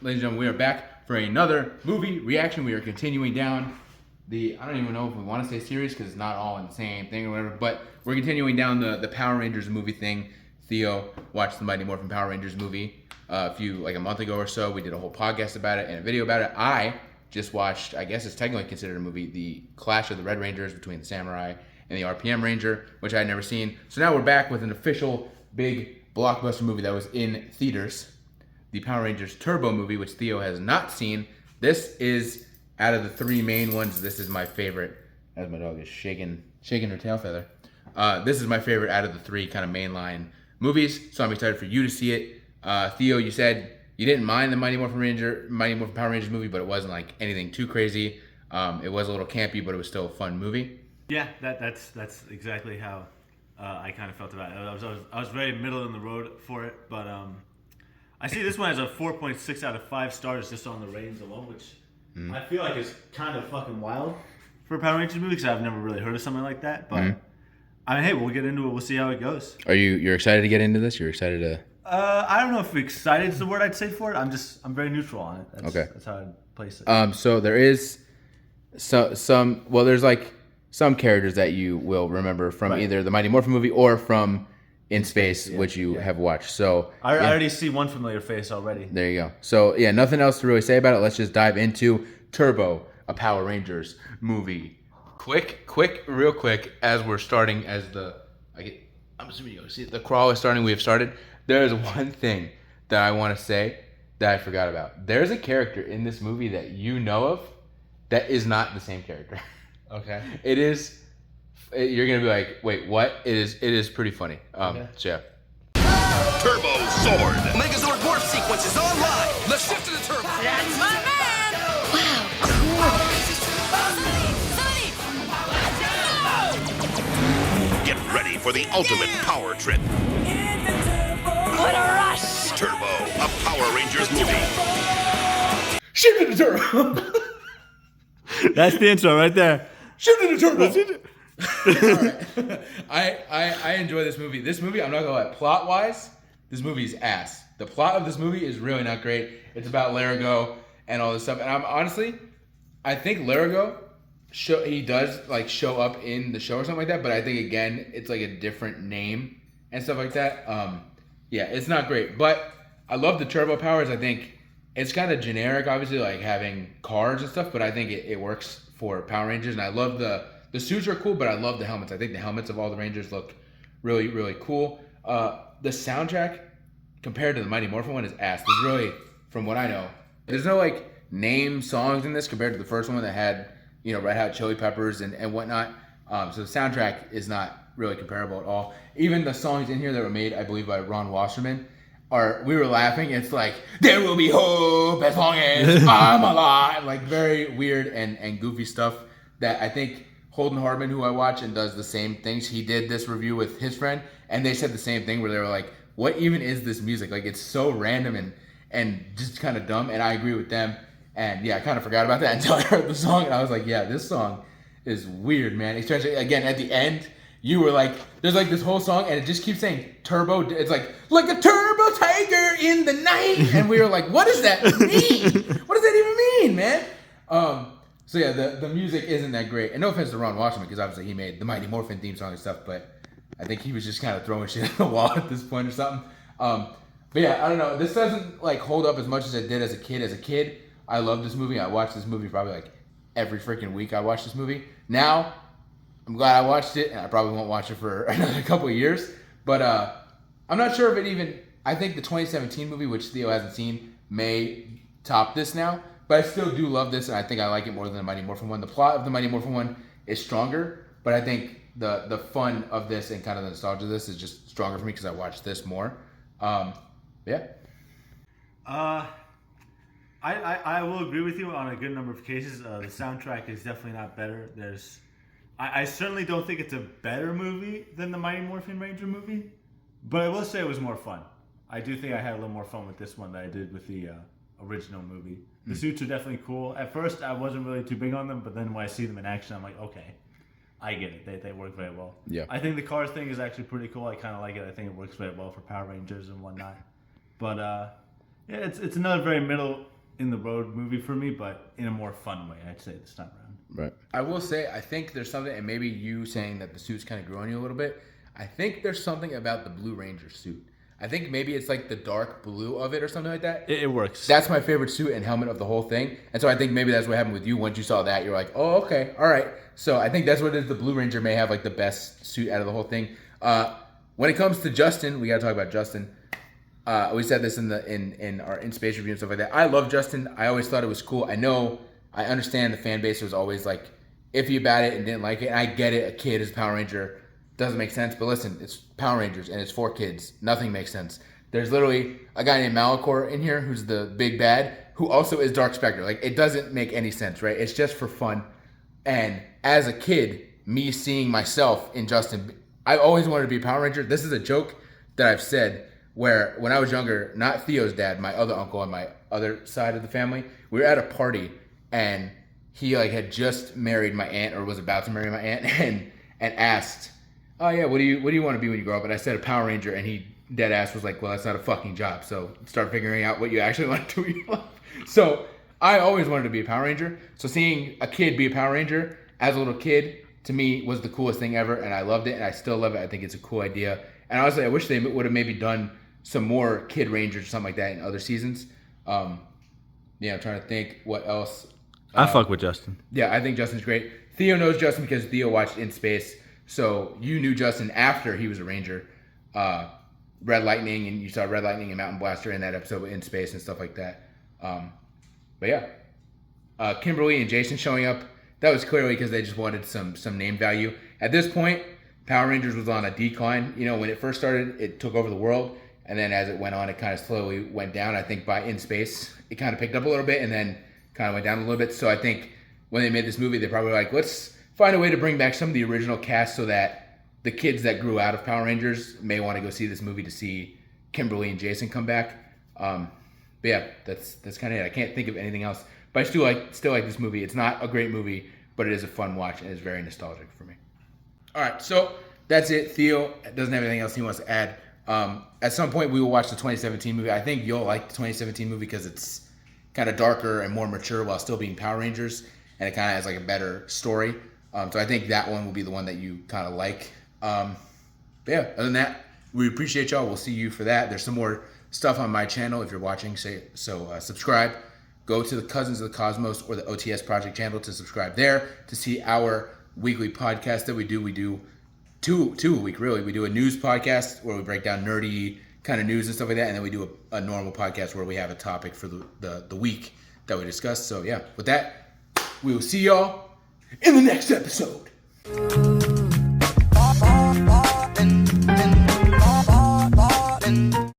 ladies and gentlemen, we are back for another movie reaction. We are continuing down I don't even know if we want to say series because it's not all in the same thing or whatever, but we're continuing down the Power Rangers movie thing. Theo watched the Mighty Morphin Power Rangers movie a month ago or so. We did a whole podcast about it and a video about it. I just watched, I guess it's technically considered a movie, the Clash of the Red Rangers between the Samurai and the RPM Ranger, which I had never seen. So now we're back with an official big blockbuster movie that was in theaters, the Power Rangers Turbo movie, which Theo has not seen. This is, out of the three main ones, this is my favorite. As my dog is shaking her tail feather. This is my favorite out of the three kind of mainline movies, so I'm excited for you to see it. Theo, you said you didn't mind the Mighty Morphin Power Rangers movie, but it wasn't like anything too crazy. It was a little campy, but it was still a fun movie. Yeah, that's exactly how I kind of felt about it. I was very middle in the road for it, but I see this one as a 4.6 out of 5 stars just on the ratings alone, which I feel like is kind of fucking wild for a Power Rangers movie because I've never really heard of something like that. But I mean, hey, we'll get into it. We'll see how it goes. You're excited to get into this? You're excited to? I don't know if excited is the word I'd say for it. I'm very neutral on it. That's how I'd place it. So there is there's like some characters that you will remember from either the Mighty Morphin movie or from In Space, which you have watched. So I already see one familiar face already. There you go. So yeah, nothing else to really say about it. Let's just dive into Turbo, a Power Rangers movie. Real quick, as we're starting, I'm assuming you see the crawl is starting. We have started. There is one thing that I want to say that I forgot about. There's a character in this movie that you know of that is not the same character. Okay. It is. You're gonna be like, wait, what? It is pretty funny. Okay. So yeah. Turbo Sword. Megazord morph sequence is online. Let's shift to the turbo. That's my man. Wow, cool. Get ready for the ultimate power trip. What a rush. Turbo, a Power Rangers movie. Shoot to the turbo. That's the intro right there. Shoot to the turbo. I enjoy this movie. This movie, I'm not gonna lie, plot wise, this movie is ass. The plot of this movie is really not great. It's about Larigo and all this stuff. And I think Larigo, he does like show up in the show or something like that. But I think again, it's like a different name and stuff like that. Yeah, it's not great. But I love the turbo powers. I think it's kind of generic, obviously, like having cars and stuff. But I think it works for Power Rangers, and I love the suits are cool, but I love the helmets. I think the helmets of all the Rangers look really, really cool. The soundtrack compared to the Mighty Morphin one is ass. There's really, from what I know, there's no like name songs in this compared to the first one that had, Red Hot Chili Peppers and whatnot. So the soundtrack is not really comparable at all. Even the songs in here that were made, I believe, by Ron Wasserman, we were laughing. It's like, there will be hope as long as I'm alive. Like very weird and goofy stuff that I think Holden Hardman, who I watch and does the same things, he did this review with his friend, and they said the same thing where they were like, what even is this music? Like, it's so random and just kind of dumb, and I agree with them. And yeah, I kind of forgot about that until I heard the song, and I was like, yeah, this song is weird, man. Especially, again, at the end, you were like, there's like this whole song, and it just keeps saying turbo. It's like a turbo tiger in the night. And we were like, what does that mean? What does that even mean, man? So yeah, the music isn't that great. And no offense to Ron Wasserman, because obviously he made the Mighty Morphin theme song and stuff, but I think he was just kind of throwing shit at the wall at this point or something. But yeah, I don't know. This doesn't like hold up as much as it did as a kid. As a kid, I loved this movie. I watched this movie probably like every freaking week I watched this movie. Now, I'm glad I watched it, and I probably won't watch it for another couple of years. But I'm not sure if it even, I think the 2017 movie, which Theo hasn't seen, may top this now. But I still do love this, and I think I like it more than the Mighty Morphin one. The plot of the Mighty Morphin one is stronger, but I think the fun of this and kind of the nostalgia of this is just stronger for me because I watched this more. Yeah. I will agree with you on a good number of cases. The soundtrack is definitely not better. I certainly don't think it's a better movie than the Mighty Morphin Ranger movie, but I will say it was more fun. I do think I had a little more fun with this one than I did with the original movie. The suits are definitely cool. At first, I wasn't really too big on them, but then when I see them in action, I'm like, okay, I get it. They work very well. Yeah. I think the cars thing is actually pretty cool. I kind of like it. I think it works very well for Power Rangers and whatnot. But yeah, it's another very middle in the road movie for me, but in a more fun way, I'd say this time around. Right. I will say, I think there's something, and maybe you saying that the suits kind of grew on you a little bit. I think there's something about the Blue Ranger suit. I think maybe it's like the dark blue of it or something like that. It works. That's my favorite suit and helmet of the whole thing. And so I think maybe that's what happened with you. Once you saw that, you're like, oh, okay, all right. So I think that's what it is. The Blue Ranger may have like the best suit out of the whole thing. When it comes to Justin, we got to talk about Justin. We said this in our in space review and stuff like that. I love Justin. I always thought it was cool. I understand the fan base was always like iffy about it and didn't like it. And I get it. A kid is a Power Ranger. Doesn't make sense. But listen, it's Power Rangers and it's for kids. Nothing makes sense. There's literally a guy named Malachor in here who's the big bad who also is Dark Spectre. Like, it doesn't make any sense, right? It's just for fun. And as a kid, me seeing myself in Justin, I always wanted to be a Power Ranger. This is a joke that I've said where when I was younger, not Theo's dad, my other uncle on my other side of the family, we were at a party and he like had just married my aunt or was about to marry my aunt and asked, oh yeah, what do you want to be when you grow up? And I said a Power Ranger, and he dead ass was like, well, that's not a fucking job. So start figuring out what you actually want to do in your life. So I always wanted to be a Power Ranger. So seeing a kid be a Power Ranger as a little kid to me was the coolest thing ever, and I loved it, and I still love it. I think it's a cool idea. And honestly, I wish they would have maybe done some more Kid Rangers or something like that in other seasons. I'm trying to think what else. I fuck with Justin. Yeah, I think Justin's great. Theo knows Justin because Theo watched In Space. So you knew Justin after he was a Ranger. Red Lightning, and you saw Red Lightning and Mountain Blaster in that episode In Space and stuff like that. But yeah. Kimberly and Jason showing up, that was clearly because they just wanted some name value. At this point, Power Rangers was on a decline. You know, when it first started, it took over the world. And then as it went on, it kind of slowly went down. I think by In Space, it kind of picked up a little bit and then kind of went down a little bit. So I think when they made this movie, they probably were like, let's find a way to bring back some of the original cast so that the kids that grew out of Power Rangers may want to go see this movie to see Kimberly and Jason come back. But yeah, that's kind of it. I can't think of anything else. But I still like this movie. It's not a great movie, but it is a fun watch and it's very nostalgic for me. All right, so that's it. Theo doesn't have anything else he wants to add. At some point, we will watch the 2017 movie. I think you'll like the 2017 movie because it's kind of darker and more mature while still being Power Rangers, and it kind of has like a better story. So I think that one will be the one that you kind of like. But yeah, other than that, we appreciate y'all. We'll see you for that. There's some more stuff on my channel if you're watching. So subscribe. Go to the Cousins of the Cosmos or the OTS Project channel to subscribe there to see our weekly podcast that we do. We do two a week, really. We do a news podcast where we break down nerdy kind of news and stuff like that, and then we do a normal podcast where we have a topic for the week that we discuss. So yeah, with that, we will see y'all in the next episode.